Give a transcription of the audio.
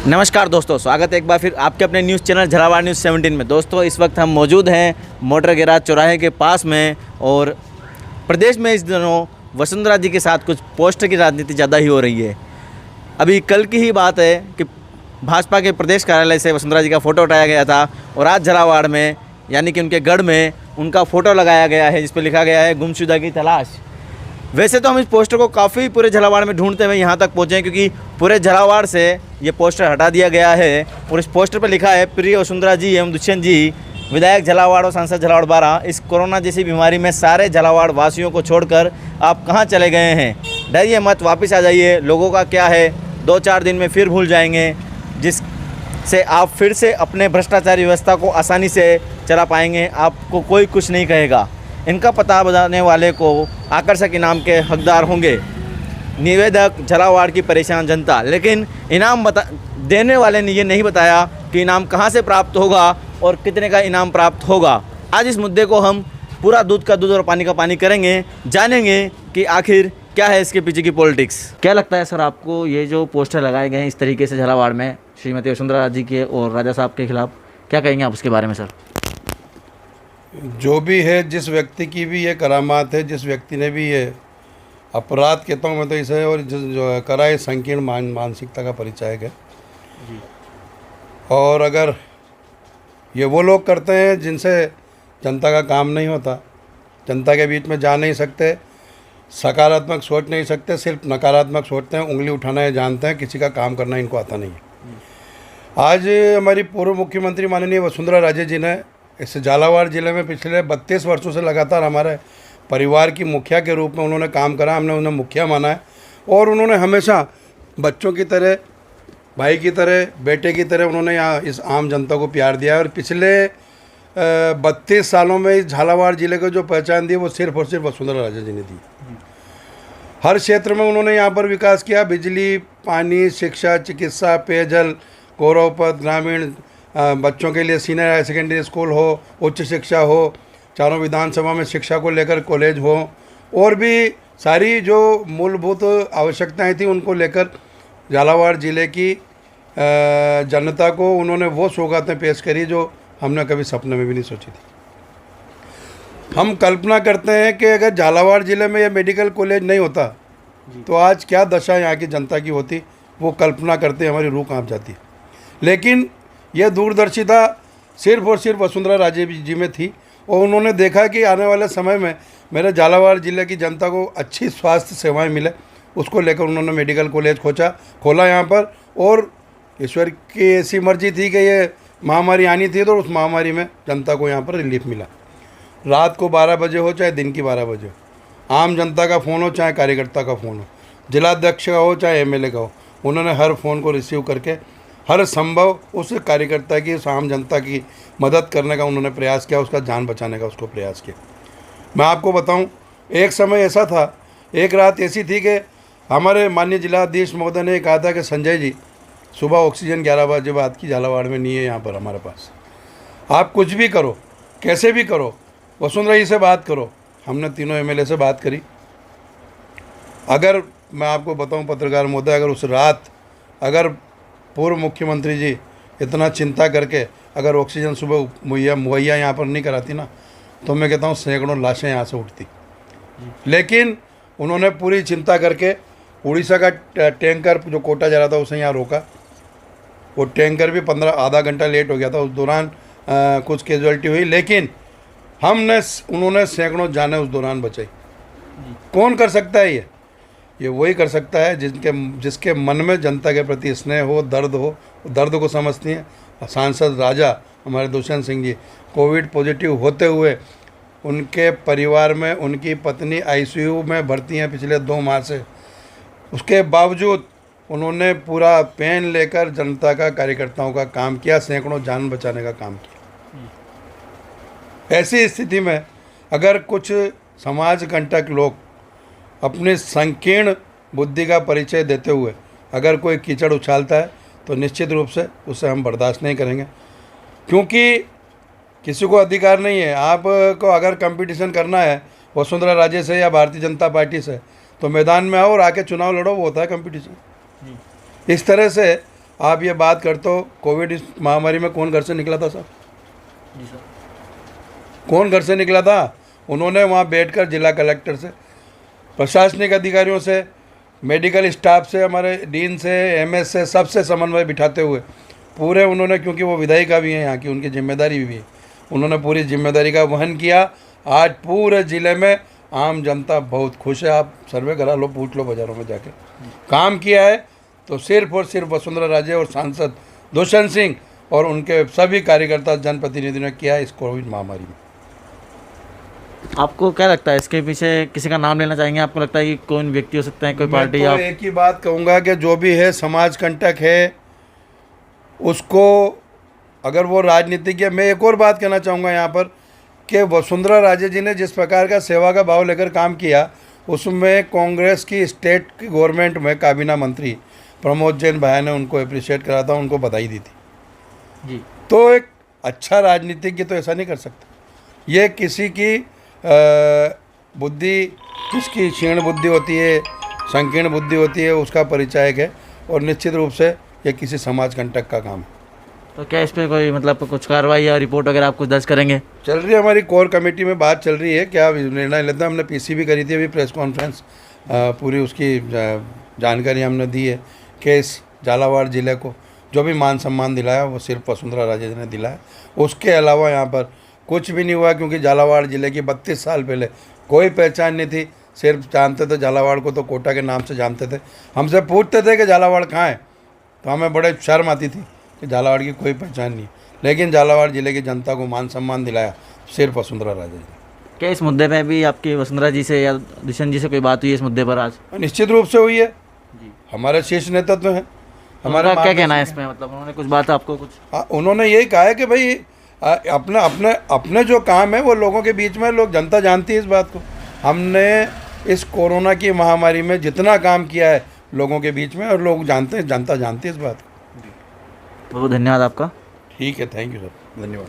नमस्कार दोस्तों, स्वागत है एक बार फिर आपके अपने न्यूज़ चैनल झालावाड़ न्यूज़ 17 में। दोस्तों, इस वक्त हम मौजूद हैं मोटर गैराज चौराहे के पास में और प्रदेश में इस दिनों वसुंधरा जी के साथ कुछ पोस्टर की राजनीति ज़्यादा ही हो रही है। अभी कल की ही बात है कि भाजपा के प्रदेश कार्यालय से वसुंधरा जी का फ़ोटो उठाया गया था और आज झालावाड़ में यानी कि उनके गढ़ में उनका फ़ोटो लगाया गया है जिस पर लिखा गया है गुमशुदा की तलाश। वैसे तो हम इस पोस्टर को काफ़ी पूरे झालावाड़ में ढूंढते हुए यहाँ तक पहुँचे क्योंकि पूरे झालावाड़ से ये पोस्टर हटा दिया गया है और इस पोस्टर पर लिखा है प्रिय वसुंधरा जी एवं दुष्यंत जी, विधायक झालावाड़ और सांसद झालावाड़ 12, इस कोरोना जैसी बीमारी में सारे झालावाड़ वासियों को छोड़कर आप कहाँ चले गए हैं? डरिए मत, वापस आ जाइए। लोगों का क्या है, 2-4 दिन में फिर भूल जाएंगे, जिससे आप फिर से अपने भ्रष्टाचारी व्यवस्था को आसानी से चला पाएंगे। आपको कोई कुछ नहीं कहेगा। इनका पता बताने वाले को आकर्षक इनाम के हकदार होंगे। निवेदक झालावाड़ की परेशान जनता। लेकिन इनाम देने वाले ने ये नहीं बताया कि इनाम कहाँ से प्राप्त होगा और कितने का इनाम प्राप्त होगा। आज इस मुद्दे को हम पूरा दूध का दूध और पानी का पानी करेंगे, जानेंगे कि आखिर क्या है इसके पीछे की पॉलिटिक्स। क्या लगता है सर आपको, ये जो पोस्टर लगाए गए हैं इस तरीके से झालावाड़ में श्रीमती वसुंधरा जी के और राजा साहब के खिलाफ, क्या कहेंगे आप उसके बारे में सर? जो भी है, जिस व्यक्ति की भी ये करामात है, जिस व्यक्ति ने भी ये अपराध कहता हूँ मैं तो इसे, और जो करा है संकीर्ण मानसिकता का परिचायक है। और अगर ये वो लोग करते हैं जिनसे जनता का काम नहीं होता, जनता के बीच में जा नहीं सकते, सकारात्मक सोच नहीं सकते, सिर्फ नकारात्मक सोचते हैं, उंगली उठाना है जानते हैं, किसी का काम करना इनको आता नहीं है। आज हमारी पूर्व मुख्यमंत्री माननीय वसुंधरा राजे जी ने इस झालावाड़ ज़िले में पिछले 32 वर्षों से लगातार हमारे परिवार की मुखिया के रूप में उन्होंने काम करा। हमने उन्हें मुखिया माना है और उन्होंने हमेशा बच्चों की तरह, भाई की तरह, बेटे की तरह उन्होंने यहाँ इस आम जनता को प्यार दिया है। और पिछले 32 सालों में इस झालावाड़ ज़िले को जो पहचान दी वो सिर्फ और सिर्फ वसुंधरा राजे जी ने दी। हर क्षेत्र में उन्होंने यहाँ पर विकास किया। बिजली, पानी, शिक्षा, चिकित्सा, पेयजल, गौरवपथ, ग्रामीण बच्चों के लिए सीनियर हायर सेकेंडरी स्कूल हो, उच्च शिक्षा हो, चारों विधानसभा में शिक्षा को लेकर कॉलेज हो, और भी सारी जो मूलभूत आवश्यकताएं थी उनको लेकर झालावाड़ ज़िले की जनता को उन्होंने वो सौगातें पेश करी जो हमने कभी सपने में भी नहीं सोची थी। हम कल्पना करते हैं कि अगर झालावाड़ ज़िले में ये मेडिकल कॉलेज नहीं होता तो आज क्या दशा यहाँ की जनता की होती, वो कल्पना करते हमारी रूह कांप जाती। लेकिन यह दूरदर्शिता सिर्फ और सिर्फ वसुंधरा राजे जी में थी और उन्होंने देखा कि आने वाले समय में मेरे झालावाड़ ज़िले की जनता को अच्छी स्वास्थ्य सेवाएं मिले, उसको लेकर उन्होंने मेडिकल कॉलेज खोला यहाँ पर। और ईश्वर की ऐसी मर्जी थी कि ये महामारी आनी थी तो उस महामारी में जनता को यहाँ पर रिलीफ मिला। रात को 12 बजे हो चाहे दिन की 12 बजे हो, आम जनता का फ़ोन हो चाहे कार्यकर्ता का फ़ोन हो, जिलाध्यक्ष का हो चाहे एमएलए का हो, उन्होंने हर फ़ोन को रिसीव करके हर संभव उस कार्यकर्ता की, उस आम जनता की मदद करने का उन्होंने प्रयास किया, उसका जान बचाने का उसको प्रयास किया। मैं आपको बताऊं, एक समय ऐसा था, एक रात ऐसी थी कि हमारे माननीय जिलाधीश महोदय ने कहा था कि संजय जी, सुबह ऑक्सीजन 11 बजे बाद की झालावाड़ में नहीं है यहाँ पर हमारे पास, आप कुछ भी करो, कैसे भी करो, वसुंधरा जी से बात करो। हमने तीनों एमएलए से बात करी। अगर मैं आपको बताऊँ पत्रकार महोदय, अगर उस रात अगर पूर्व मुख्यमंत्री जी इतना चिंता करके अगर ऑक्सीजन सुबह मुहैया यहाँ पर नहीं कराती ना, तो मैं कहता हूँ सैकड़ों लाशें यहाँ से उठती। लेकिन उन्होंने पूरी चिंता करके उड़ीसा का टैंकर जो कोटा जा रहा था उसे यहाँ रोका। वो टैंकर भी आधा घंटा लेट हो गया था। उस दौरान कुछ कैजुअलिटी हुई, लेकिन उन्होंने सैकड़ों जानें उस दौरान बचाई। कौन कर सकता है ये वही कर सकता है जिसके मन में जनता के प्रति स्नेह हो, दर्द को समझती हैं। सांसद राजा हमारे दुष्यंत सिंह जी कोविड पॉजिटिव होते हुए उनके परिवार में उनकी पत्नी आईसीयू में भर्ती हैं पिछले 2 माह से, उसके बावजूद उन्होंने पूरा पेन लेकर जनता का, कार्यकर्ताओं का काम किया, सैकड़ों जान बचाने का काम किया। ऐसी स्थिति में अगर कुछ समाज कंटक लोग अपनी संकीर्ण बुद्धि का परिचय देते हुए अगर कोई कीचड़ उछालता है तो निश्चित रूप से उसे हम बर्दाश्त नहीं करेंगे, क्योंकि किसी को अधिकार नहीं है। आपको अगर कंपटीशन करना है वसुंधरा राजे से या भारतीय जनता पार्टी से, तो मैदान में आओ और आके चुनाव लड़ो, वो होता है कंपटीशन। इस तरह से आप ये बात करते हो, कोविड इस महामारी में कौन घर से निकला था सर? जी सर। कौन घर से निकला था? उन्होंने वहाँ बैठकर जिला कलेक्टर से, प्रशासनिक अधिकारियों से, मेडिकल स्टाफ से, हमारे डीन से, एमएस से, सबसे समन्वय बिठाते हुए पूरे उन्होंने, क्योंकि वो विधायिका भी हैं यहाँ की, उनकी जिम्मेदारी भी है, उन्होंने पूरी जिम्मेदारी का वहन किया। आज पूरे ज़िले में आम जनता बहुत खुश है। आप सर्वे करा लो, पूछ लो बाज़ारों में जाके, काम किया है तो सिर्फ और सिर्फ वसुंधरा राजे और सांसद दुष्यंत सिंह और उनके सभी कार्यकर्ता जनप्रतिनिधियों ने किया है इस कोविड महामारी में। आपको क्या लगता है इसके पीछे किसी का नाम लेना चाहेंगे? आपको लगता है कि कौन व्यक्ति हो सकता है, कोई पार्टी? मैं तो एक ही बात कहूँगा कि जो भी है समाज कंटक है, उसको, अगर वो राजनीतिक है। मैं एक और बात कहना चाहूँगा यहाँ पर कि वसुंधरा राजे जी ने जिस प्रकार का सेवा का भाव लेकर काम किया, उसमें कांग्रेस की स्टेट की गवर्नमेंट में काबीना मंत्री प्रमोद जैन भाई ने उनको अप्रिशिएट करा था, उनको बधाई दी थी जी। तो एक अच्छा राजनीतिज्ञ तो ऐसा नहीं कर सकता। ये किसी की बुद्धि, किसकी क्षीण बुद्धि होती है, संकीर्ण बुद्धि होती है, उसका परिचायक है, और निश्चित रूप से ये किसी समाज कंटक का काम है। तो क्या इस पर कोई मतलब कुछ कार्रवाई या रिपोर्ट वगैरह आप कुछ दर्ज करेंगे? चल रही है, हमारी कोर कमेटी में बात चल रही है, क्या निर्णय लेते हैं। हमने पीसी भी करी थी अभी, प्रेस कॉन्फ्रेंस, पूरी उसकी जानकारी हमने दी है कि इस झालावाड़ ज़िले को जो भी मान सम्मान दिलाया वो सिर्फ वसुंधरा राजे जी ने दिलाया। उसके अलावा यहाँ पर कुछ भी नहीं हुआ, क्योंकि झालावाड़ ज़िले की 32 साल पहले कोई पहचान नहीं थी। सिर्फ जानते थे झालावाड़ को तो कोटा के नाम से जानते थे। हमसे पूछते थे कि झालावाड़ कहाँ है, तो हमें बड़े शर्म आती थी कि झालावाड़ की कोई पहचान नहीं। लेकिन झालावाड़ ज़िले की जनता को मान सम्मान दिलाया सिर्फ वसुंधरा राजे जी। क्या इस मुद्दे पे भी आपकी वसुंधरा जी से या दुष्यंत जी से कोई बात हुई है इस मुद्दे पर आज? निश्चित रूप से हुई है जी। हमारे शीर्ष नेतृत्व हैं, हमारे क्या कहना है इसमें? मतलब उन्होंने कुछ बात आपको कुछ? उन्होंने यही कहा है कि भाई अपना अपने अपने जो काम है वो लोगों के बीच में, लोग, जनता जानती है इस बात को। हमने इस कोरोना की महामारी में जितना काम किया है लोगों के बीच में, और लोग जानते हैं, जनता जानती है इस बात को। बहुत धन्यवाद आपका। ठीक है, थैंक यू सर, धन्यवाद।